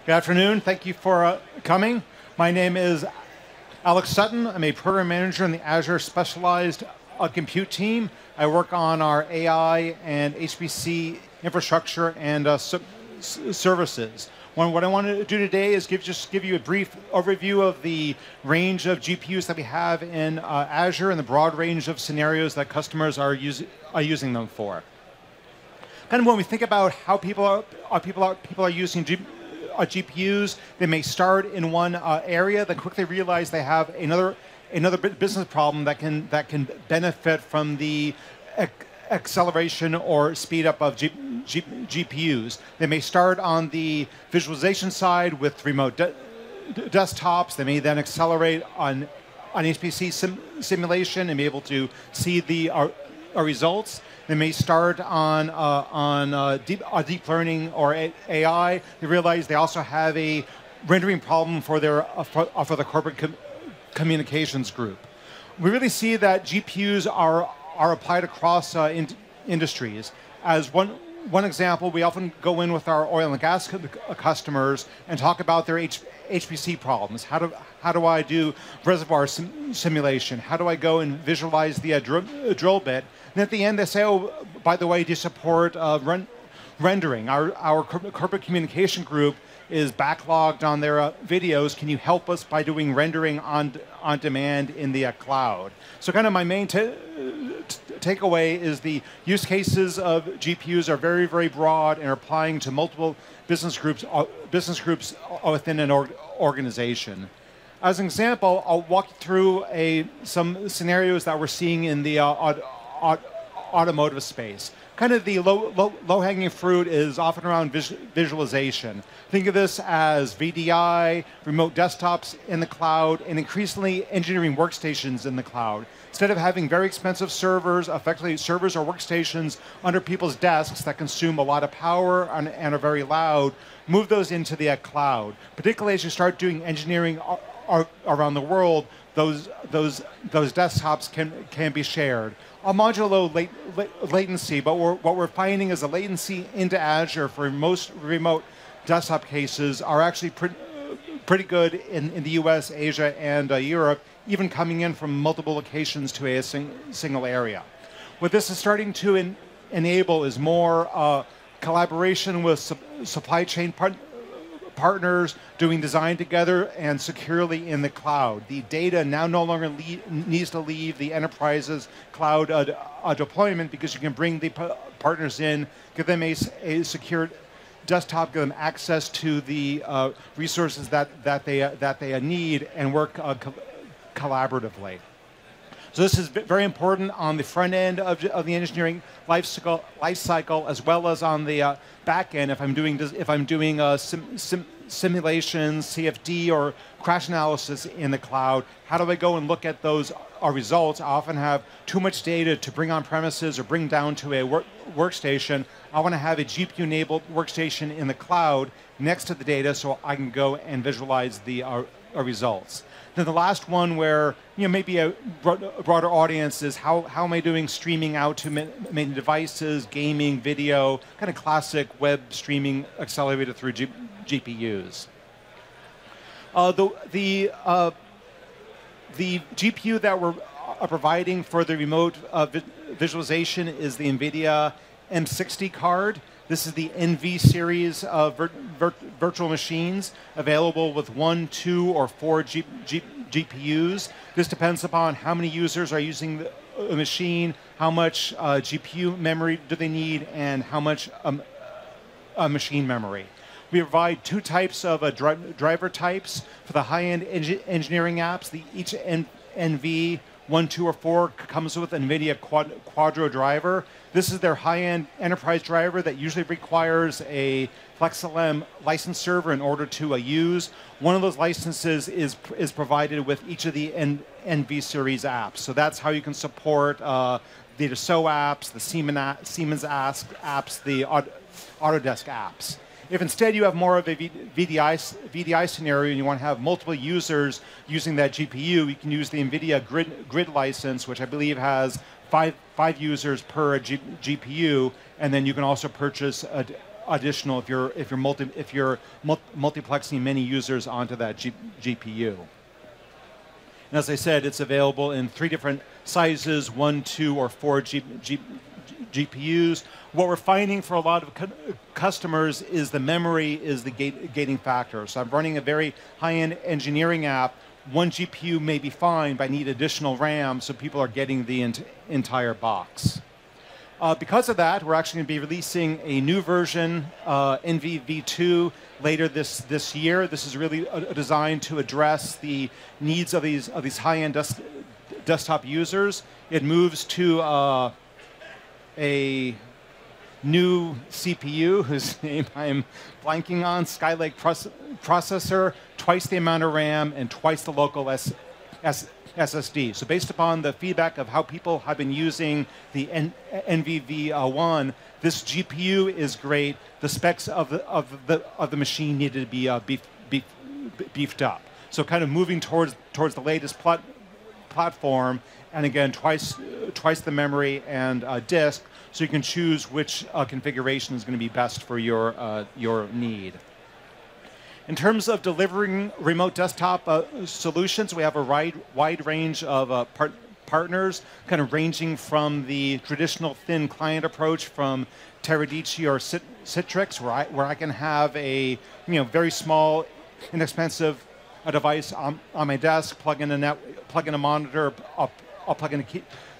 Good afternoon. Thank you for coming. My name is Alex Sutton. I'm a program manager in the Azure specialized compute team. I work on our AI and HPC infrastructure and services. What I want to do today is just give you a brief overview of the range of GPUs that we have in Azure and the broad range of scenarios that customers are using them for. Kind of when we think about how people are using GPUs, they may start in one area, then quickly realize they have another business problem that can benefit from the acceleration or speed up of GPUs. They may start on the visualization side with remote desktops. They may then accelerate on HPC simulation and be able to see the results. They may start on deep learning or AI. They realize they also have a rendering problem for the corporate communications group. We really see that GPUs are applied across industries. As one example, we often go in with our oil and gas customers and talk about their HPC problems. How do I do reservoir simulation? How do I go and visualize the drill bit? And at the end, they say, "Oh, by the way, do you support rendering?" Our corporate communication group is backlogged on their videos. Can you help us by doing rendering on demand in the cloud? So kind of my main takeaway is the use cases of GPUs are very, very broad and are applying to multiple business groups within an organization. As an example, I'll walk you through some scenarios that we're seeing in the automotive space. Kind of the low-hanging fruit is often around visualization. Think of this as VDI, remote desktops in the cloud, and increasingly engineering workstations in the cloud. Instead of having very expensive servers, effectively servers or workstations under people's desks that consume a lot of power and are very loud, move those into the cloud. Particularly as you start doing engineering around the world, those desktops can be shared. A modulo latency, but what we're finding is the latency into Azure for most remote desktop cases are actually pretty good in the US, Asia, and Europe, even coming in from multiple locations to a single area. What this is starting to enable is more collaboration with supply chain partners doing design together and securely in the cloud. The data now no longer needs to leave the enterprise's cloud deployment because you can bring the partners in, give them a secure desktop, give them access to the resources that they need, and work collaboratively. So this is very important on the front end of the engineering life cycle, as well as on the back end. If I'm doing simulations, CFD, or crash analysis in the cloud, how do I go and look at those results? I often have too much data to bring on premises or bring down to a workstation. I want to have a GPU-enabled workstation in the cloud next to the data so I can go and visualize the results. Then the last one, where maybe a broader audience, is how am I doing streaming out to many devices, gaming, video, kind of classic web streaming accelerated through GPUs. The GPU that we're providing for the remote visualization is the NVIDIA M60 card. This is the NV series of virtual machines available with 1, 2, or 4 GPUs. This depends upon how many users are using the machine, how much GPU memory do they need, and how much machine memory. We provide two types of driver types for the high-end engineering apps. Each NV 1, 2, or 4 comes with NVIDIA Quadro driver. This is their high-end enterprise driver that usually requires a FlexLM license server in order to use. One of those licenses is provided with each of the NV series apps. So that's how you can support the Dassault apps, the Siemens apps, the Autodesk apps. If instead you have more of a VDI scenario and you want to have multiple users using that GPU, you can use the NVIDIA Grid license, which I believe has five users per GPU, and then you can also purchase additional if you're multiplexing many users onto that GPU. And as I said, it's available in 3 different sizes, 1, 2, or 4 GPUs. What we're finding for a lot of customers is the memory is the gating factor. So I'm running a very high-end engineering app. 1 GPU may be fine, but I need additional RAM, so people are getting the entire box. Because of that, we're actually going to be releasing a new version, NVV2, later this year. This is really designed to address the needs of these high-end desktop users. It moves to a new CPU, whose name I'm blanking on, Skylake processor, twice the amount of RAM, and twice the local SSD. So based upon the feedback of how people have been using the NVV1, this GPU is great. The specs of the machine needed to be beefed up. So kind of moving towards the latest platform, and again twice the memory and disk, so you can choose which configuration is going to be best for your need. In terms of delivering remote desktop solutions, we have a wide range of partners, kind of ranging from the traditional thin client approach from Teradici or Citrix, where I can have a very small, inexpensive device on my desk, plug in a monitor, I'll plug in a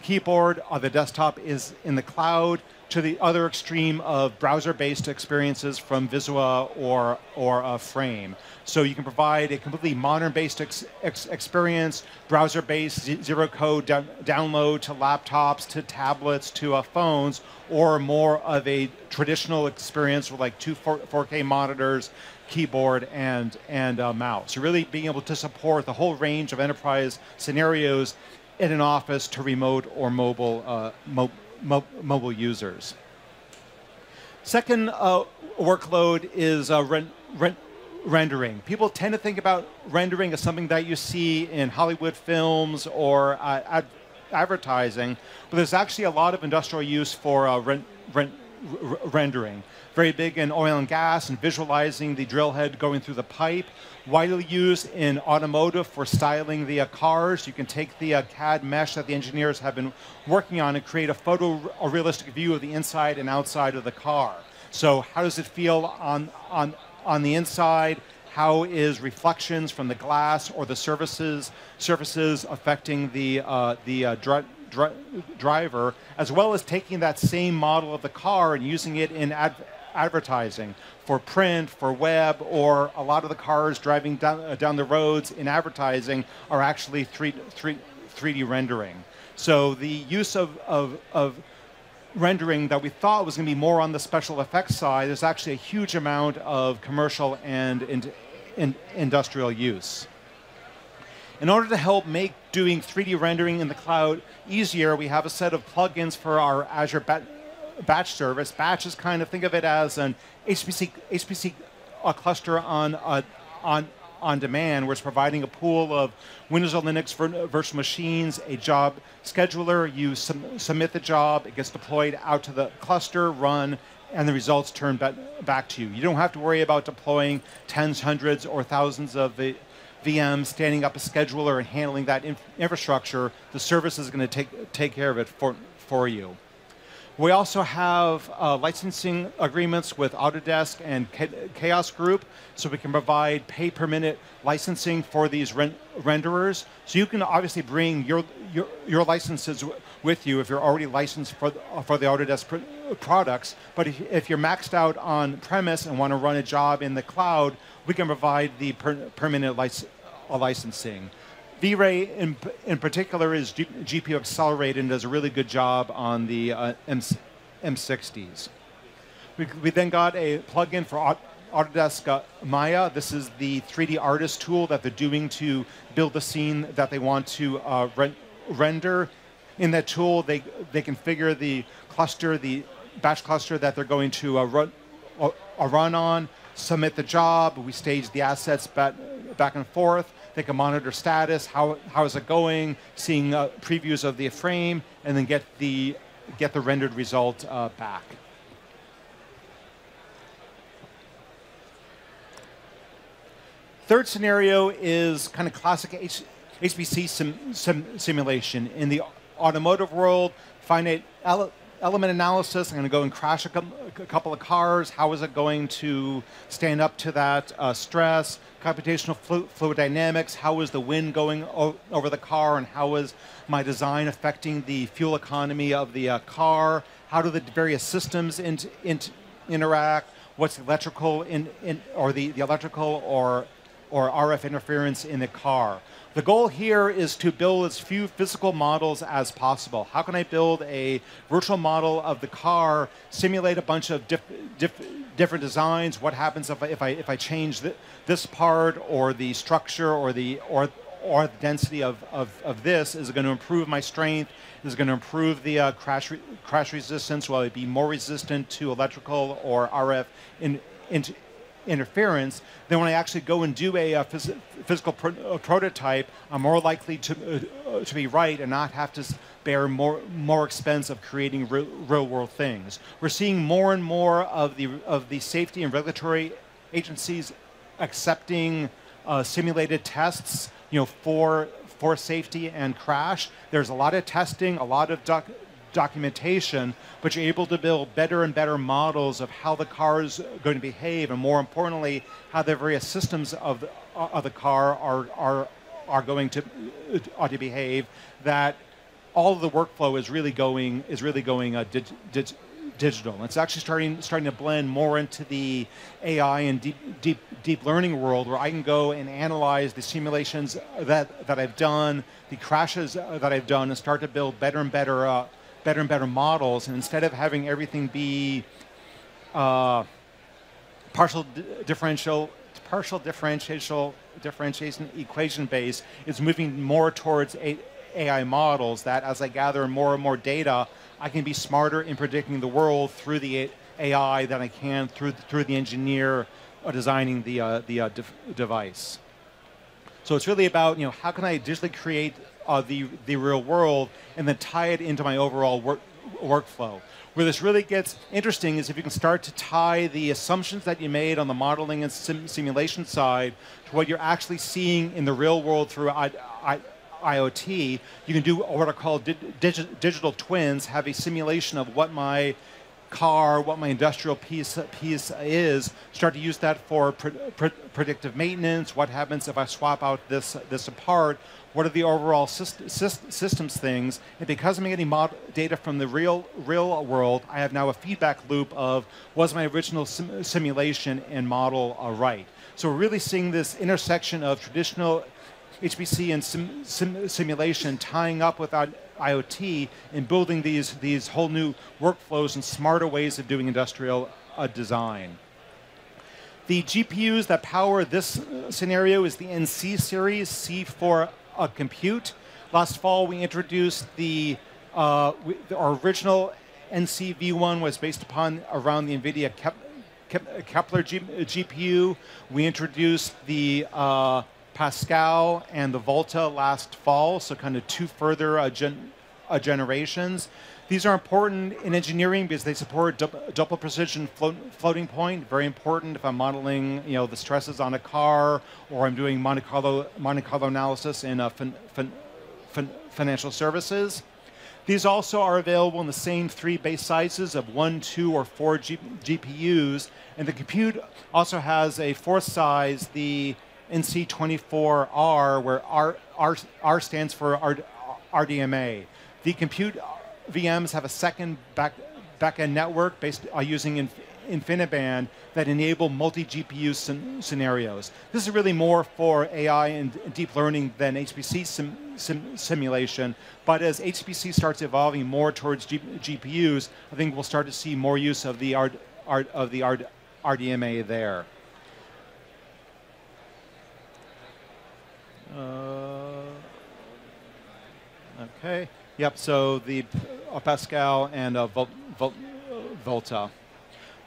keyboard. The desktop is in the cloud. To the other extreme of browser-based experiences from Visua or Frame. So you can provide a completely modern-based experience, browser-based, zero-code download to laptops, to tablets, to phones, or more of a traditional experience with like 2 4K monitors, keyboard, and mouse. So really being able to support the whole range of enterprise scenarios in an office to remote or mobile mobile users. Second workload is rendering. People tend to think about rendering as something that you see in Hollywood films or advertising, but there's actually a lot of industrial use for rendering. Very big in oil and gas and visualizing the drill head going through the pipe. Widely used in automotive for styling the cars. You can take the CAD mesh that the engineers have been working on and create a realistic view of the inside and outside of the car. So how does it feel on the inside? How is reflections from the glass or the surfaces affecting the driver, as well as taking that same model of the car and using it in advertising for print, for web, or a lot of the cars driving down the roads in advertising are actually 3D rendering. So the use of rendering that we thought was going to be more on the special effects side, there's actually a huge amount of commercial and industrial use. In order to help make doing 3D rendering in the cloud easier, we have a set of plugins for our Azure batch service. Batch is kind of, think of it as an HPC cluster on demand, where it's providing a pool of Windows or Linux virtual machines, a job scheduler. You submit the job, it gets deployed out to the cluster, run, and the results turn back to you. You don't have to worry about deploying tens, hundreds, or thousands of the VMs, standing up a scheduler and handling that infrastructure. The service is going to take care of it for you. We also have licensing agreements with Autodesk and Chaos Group, so we can provide pay-per-minute licensing for these renderers. So you can obviously bring your licenses with you if you're already licensed for the Autodesk products. But if you're maxed out on premise and want to run a job in the cloud, we can provide the per-minute licensing. V-Ray in particular is GPU accelerated and does a really good job on the M60s. We then got a plugin for Autodesk Maya. This is the 3D artist tool that they're doing to build the scene that they want to render. In that tool, they configure the cluster, the batch cluster that they're going to run on, submit the job. We stage the assets back and forth. They can monitor status, how is it going, seeing previews of the frame, and then get the rendered result back. Third scenario is kind of classic HPC simulation. In the automotive world, finite element analysis. I'm going to go and crash a couple of cars. How is it going to stand up to that stress? Computational fluid dynamics. How is the wind going over the car, and how is my design affecting the fuel economy of the car? How do the various systems interact? What's the electrical or the electrical or RF interference in the car? The goal here is to build as few physical models as possible. How can I build a virtual model of the car, simulate a bunch of different designs? What happens if I change this part, or the structure, or the density of this? Is it going to improve my strength? Is it going to improve the crash resistance? Will it be more resistant to electrical or RF interference? Then when I actually go and do a physical prototype, I'm more likely to be right and not have to bear more expense of creating real world things. We're seeing more and more of the safety and regulatory agencies accepting simulated tests, for safety and crash. There's a lot of testing, a lot of documentation, but you're able to build better and better models of how the car is going to behave, and more importantly, how the various systems of the car are going to behave. That all of the workflow is really going digital. It's actually starting to blend more into the AI and deep learning world, where I can go and analyze the simulations that I've done, the crashes that I've done, and start to build better and better models. And instead of having everything be partial differentiation equation based, it's moving more towards AI models that, as I gather more and more data, I can be smarter in predicting the world through the AI than I can through the engineer designing the device. So it's really about, how can I digitally create the real world and then tie it into my overall workflow. Where this really gets interesting is if you can start to tie the assumptions that you made on the modeling and simulation side to what you're actually seeing in the real world through IoT. You can do what are called digital twins, have a simulation of what my car, what my industrial piece is, start to use that for predictive maintenance. What happens if I swap out this part? What are the overall systems things? And because I'm getting data from the real world, I have now a feedback loop of, was my original simulation and model right? So we're really seeing this intersection of traditional HPC and simulation tying up with IoT and building these whole new workflows and smarter ways of doing industrial design. The GPUs that power this scenario is the NC series, C for compute. Last fall, we introduced our original NC V1 was based around the NVIDIA Kepler GPU. We introduced the Pascal and the Volta last fall, so kind of two further generations. These are important in engineering because they support double precision floating point. Very important if I'm modeling, the stresses on a car, or I'm doing Monte Carlo analysis in financial services. These also are available in the same three base sizes of 1, 2, or 4 GPUs, and the compute also has a fourth size, the NC24R, where R stands for RDMA. The compute VMs have a second back-end network based using InfiniBand that enable multi-GPU scenarios. This is really more for AI and deep learning than HPC simulation, but as HPC starts evolving more towards GPUs, I think we'll start to see more use of the RDMA there. Okay. Yep. So the Pascal and Volta.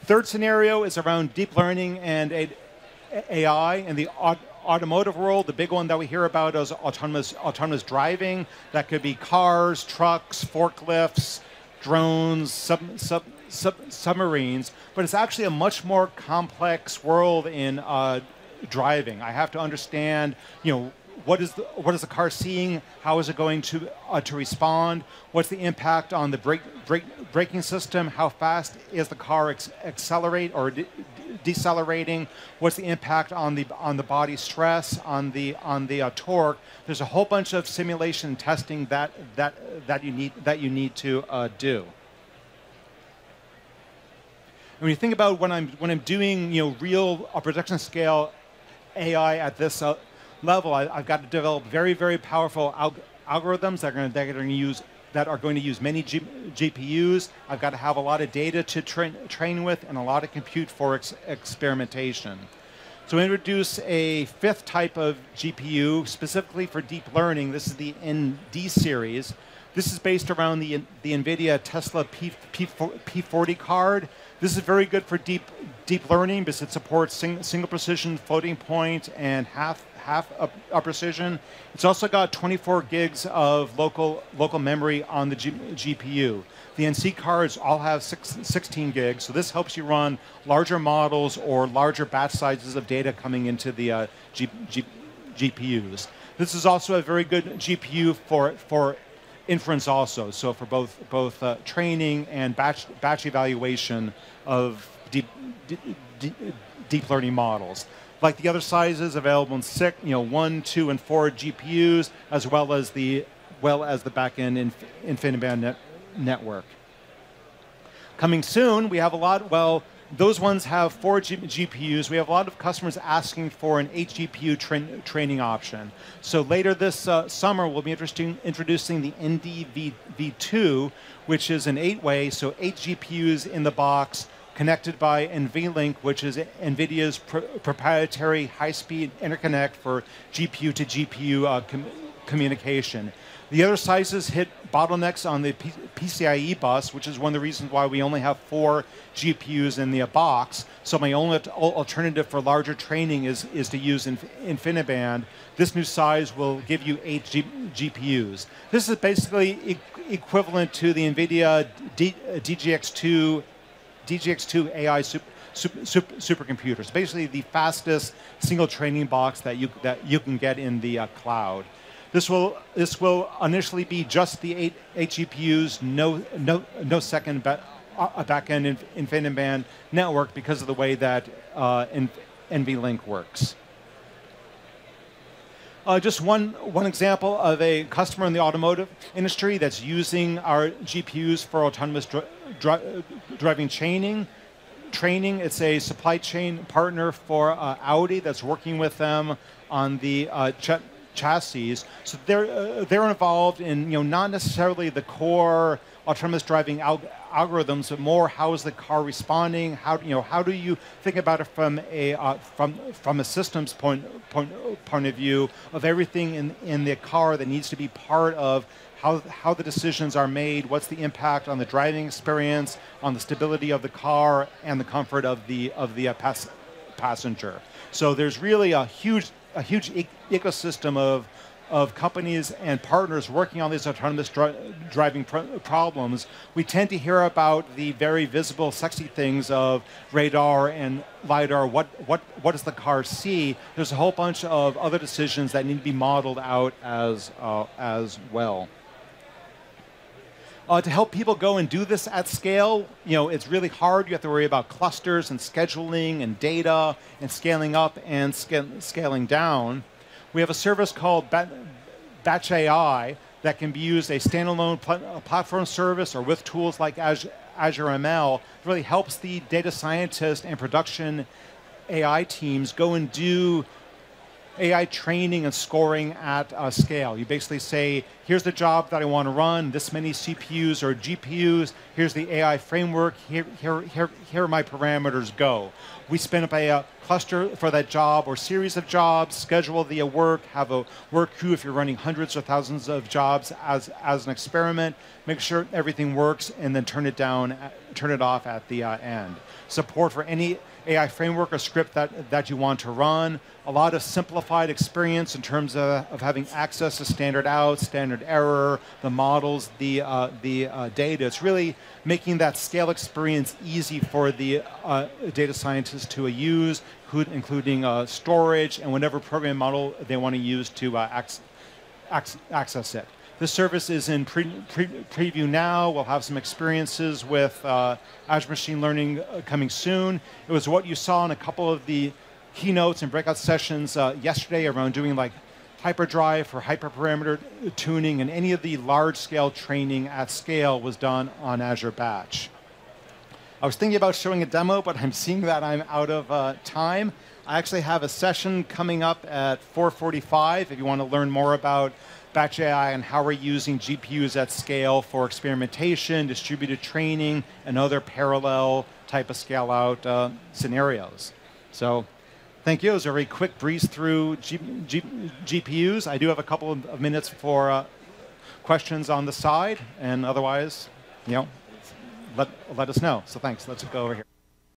Third scenario is around deep learning and AI. In the automotive world, the big one that we hear about is autonomous driving. That could be cars, trucks, forklifts, drones, submarines. But it's actually a much more complex world in driving. I have to understand, what is the car seeing? How is it going to respond? What's the impact on the braking system? How fast is the car accelerate or decelerating? What's the impact on the body stress, on the torque? There's a whole bunch of simulation testing that you need to do. When you think about when I'm doing real production scale AI at this level, I've got to develop very, very powerful algorithms that are going to use many GPUs. I've got to have a lot of data to train with and a lot of compute for experimentation. So we introduce a fifth type of GPU specifically for deep learning. This is the ND series. This is based around the NVIDIA Tesla P40 card. This is very good for deep learning because it supports single precision, floating point, and half precision. It's also got 24 gigs of local memory on the GPU. The NC cards all have 16 gigs, so this helps you run larger models or larger batch sizes of data coming into the GPUs. This is also a very good GPU for inference also, so for both training and batch evaluation of deep learning models. Like the other sizes available in 1, 2, and 4 GPUs, as well as the back-end InfiniBand network. Coming soon, we have a lot. Those ones have 4 GPUs. We have a lot of customers asking for an 8 GPU training option. So later this summer, we'll be introducing the NDV2, which is an 8-way, so 8 GPUs in the box, connected by NVLink, which is NVIDIA's proprietary high-speed interconnect for GPU to GPU communication. The other sizes hit bottlenecks on the PCIe bus, which is one of the reasons why we only have 4 GPUs in the box. So my only alternative for larger training is to use InfiniBand. This new size will give you 8 GPUs. This is basically equivalent to the NVIDIA DGX2 AI supercomputers. Basically, the fastest single training box that you can get in the cloud. This will initially be just the 8 GPUs, no second back-end InfiniBand network because of the way that NVLink works. Just one example of a customer in the automotive industry that's using our GPUs for autonomous driving training. It's a supply chain partner for Audi that's working with them on the chassis. So they're involved in not necessarily the core autonomous driving algorithms, but more how is the car responding? How do you think about it from a systems point of view of everything in the car that needs to be part of how the decisions are made? What's the impact on the driving experience, on the stability of the car, and the comfort of the passenger? So there's really a huge ecosystem of companies and partners working on these autonomous driving problems. We tend to hear about the very visible, sexy things of radar and LiDAR. What does the car see? There's a whole bunch of other decisions that need to be modeled out as well. To help people go and do this at scale, it's really hard. You have to worry about clusters and scheduling and data and scaling up and scaling down. We have a service called Batch AI that can be used a standalone platform service or with tools like Azure ML. It really helps the data scientist and production AI teams go and do AI training and scoring at scale. You basically say, here's the job that I want to run, this many CPUs or GPUs, here's the AI framework, here are my parameters, go. We spin up a cluster for that job or series of jobs, schedule the work, have a work queue if you're running hundreds or thousands of jobs as an experiment, make sure everything works, and then turn it off at the end. Support for any AI framework or script that you want to run. A lot of simplified experience in terms of having access to standard out, standard error, the models, the data. It's really making that scale experience easy for the data scientists to use, including storage and whatever program model they want to use to access it. This service is in preview now. We'll have some experiences with Azure Machine Learning coming soon. It was what you saw in a couple of the keynotes and breakout sessions yesterday around doing like hyperdrive for hyperparameter tuning, and any of the large-scale training at scale was done on Azure Batch. I was thinking about showing a demo, but I'm seeing that I'm out of time. I actually have a session coming up at 4:45 if you want to learn more about Batch AI and how we're using GPUs at scale for experimentation, distributed training, and other parallel type of scale-out scenarios. So thank you. It was a very quick breeze through GPUs. I do have a couple of minutes for questions on the side, and otherwise, let us know. So thanks. Let's go over here.